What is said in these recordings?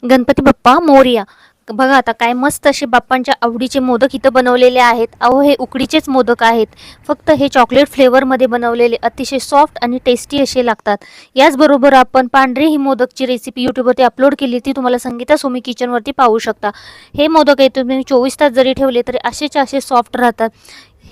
गणपती बाप्पा मोरया. बघा आता काय मस्त असे बाप्पांच्या आवडीचे मोदक इथं बनवलेले आहेत. अहो हे उकडीचेच मोदक आहेत. फक्त हे चॉकलेट फ्लेवरमध्ये बनवलेले अतिशय सॉफ्ट आणि टेस्टी असे लागतात. याचबरोबर आपण पांढरे ही मोदकची रेसिपी यूट्यूबवरती अपलोड केली, ती तुम्हाला संगीता सोमी किचनवरती पाहू शकता. हे मोदक आहे तुम्ही 24 तास जरी ठेवले तरी असेच असे सॉफ्ट राहतात.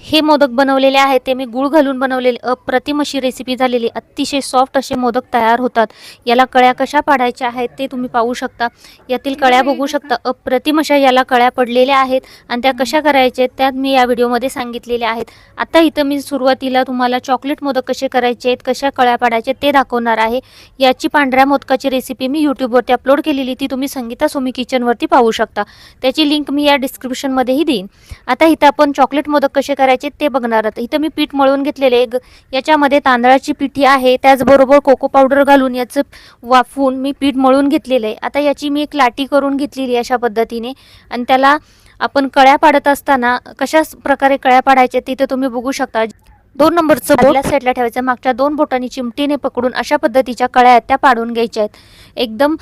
हे मोदक बनवलेले आहेत ते मी गूळ घालून बनवलेले अप्रतिम अशी रेसिपी झालेली. अतिशय सॉफ्ट असे मोदक तयार होतात. याला कळ्या कशा पाडायच्या आहेत ते तुम्ही पाहू शकता. यातील कळ्या बघू शकता. अप्रतिम अशा याला कळ्या पडलेल्या आहेत आणि त्या कशा करायच्या आहेत त्यात मी या व्हिडिओमध्ये सांगितलेल्या आहेत. आता इथं मी सुरुवातीला तुम्हाला चॉकलेट मोदक कसे करायचे आहेत, कशा कळ्या पाडायचे ते दाखवणार आहे. याची पांढऱ्या मोदकाची रेसिपी मी यूट्यूबवरती अपलोड केलेली, ती तुम्ही संगीता सोमी किचनवरती पाहू शकता. त्याची लिंक मी या डिस्क्रिप्शनमध्येही देईन. आता इथं आपण चॉकलेट मोदक कसे करायचे ते बघणार आहोत. इथं मी पीठ मळून घेतलेले. याच्यामध्ये तांदळाची पिठी आहे, त्याचबरोबर कोको पावडर घालून याचं वाफवून मी पीठ मळून घेतलेलं आहे. आता याची मी एक लाटी करून घेतलेली अशा पद्धतीने आणि त्याला आपण कळ्या पाडत असताना कशा प्रकारे कळ्या पाडायच्या तिथे तुम्ही बघू शकता. 2 नंबरचं बोट साईडला ठेवायचं, मागच्या 2 बोटांनी चिमटीने पकडून अशा पद्धतीच्या कळ्या आहेत त्या पाडून घ्यायच्या आहेत. एकदम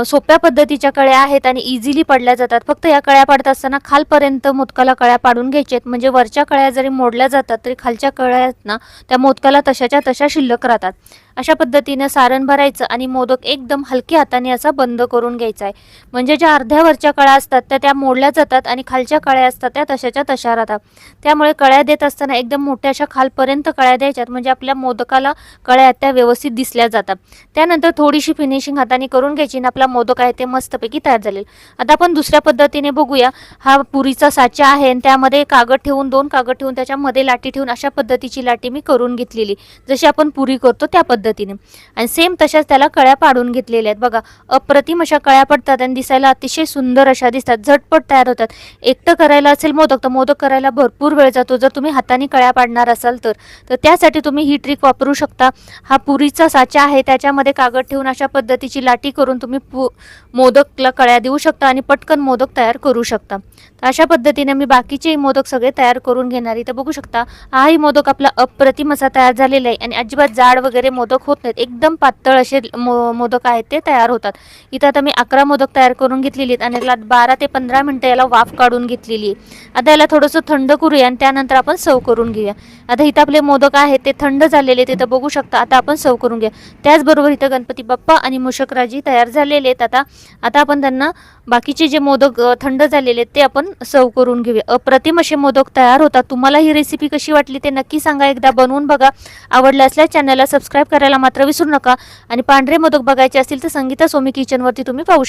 सोप्या पद्धतीच्या कळ्या आहेत आणि इझिली पडल्या जातात. फक्त या कळ्या पाडत असताना खालपर्यंत मोदकाला कळ्या पाडून घ्यायच्या आहेत. म्हणजे वरच्या कळ्या जरी मोडल्या जातात तरी खालच्या कळ्या आहेत ना त्या मोदकाला तशाच्या तशा शिल्लक राहतात. अशा पद्धतीने सारण भरायचं आणि मोदक एकदम हलक्या हाताने असा बंद करून घ्यायचा आहे. म्हणजे ज्या अर्ध्यावरच्या कळ्या असतात त्या मोडल्या जातात आणि खालच्या कळ्या असतात त्या तशाच्या तशा राहतात. त्यामुळे कळ्या देत असताना एकदम मोठ्या अशा खालपर्यंत कळ्या द्यायच्यात, म्हणजे आपल्या मोदकाला कळ्या त्या व्यवस्थित दिसल्या जातात. त्यानंतर थोडीशी फिनिशिंग हाताने करून घ्यायची आणि आपला मोदक आहे ते मस्तपैकी तयार झालेल. आता आपण दुसऱ्या पद्धतीने बघूया. हा पुरीचा साचा आहे आणि त्यामध्ये कागद ठेवून 2 कागद ठेवून त्याच्यामध्ये लाटी ठेवून अशा पद्धतीची लाटी मी करून घेतलेली, जशी आपण पुरी करतो त्या पद्धतीने. आणि सेम तशाच त्याला कळ्या पाडून घेतलेल्या आहेत. बघा अप्रतिम अशा कळ्या पडतात आणि दिसायला अतिशय सुंदर अशा दिसतात. झटपट तयार होतात. एकटं करायला असेल मोदक तर मोदक करायला भरपूर वेळ जातो. जर तुम्ही हाताने कळ्या पाडणार असाल तर त्यासाठी तुम्ही ही ट्रिक वापरू शकता. हा पुरीचा साचा आहे, त्याच्यामध्ये कागद ठेवून अशा पद्धतीची लाटी करून तुम्ही मोदकला कळ्या देऊ शकता आणि पटकन मोदक तयार करू शकता. तर अशा पद्धतीने मी बाकीचे मोदक सगळे तयार करून घेणार. इथं बघू शकता हाही मोदक आपला अप्रतिम असा तयार झालेला आहे आणि अजिबात जाड वगैरे मोदक होत नाहीत. एकदम पातळ असे मोदक आहेत ते तयार होतात. इथं आता मी 11 मोदक तयार करून घेतलेली आहेत आणि याला 12 ते 15 मिनिटं याला वाफ काढून घेतलेली आहे. आता याला थोडंसं थंड करूया आणि त्यानंतर आपण सर्व करून घेऊया. आता इथं आपले मोदक आहेत ते थंड झालेले तिथं बघू शकता. आता आपण सर्व करून घ्या. त्याचबरोबर इथं गणपती बाप्पा आणि मूषकराजी तयार झालेले आहेत. आता आपण त्यांना बाकीचे जे मोदक थंड झालेले आहेत ते आपण सर्व करून घेऊया. अप्रतिम असे मोदक तयार होतात. तुम्हाला ही रेसिपी कशी वाटली ते नक्की सांगा. एकदा बनवून बघा. आवडलं असल्यास चॅनलला सबस्क्राईब करायला मात्र विसरू नका आणि पांढरे मोदक बघायचे असतील तर संगीता सोमी किचनवरती तुम्ही पाहू शकता.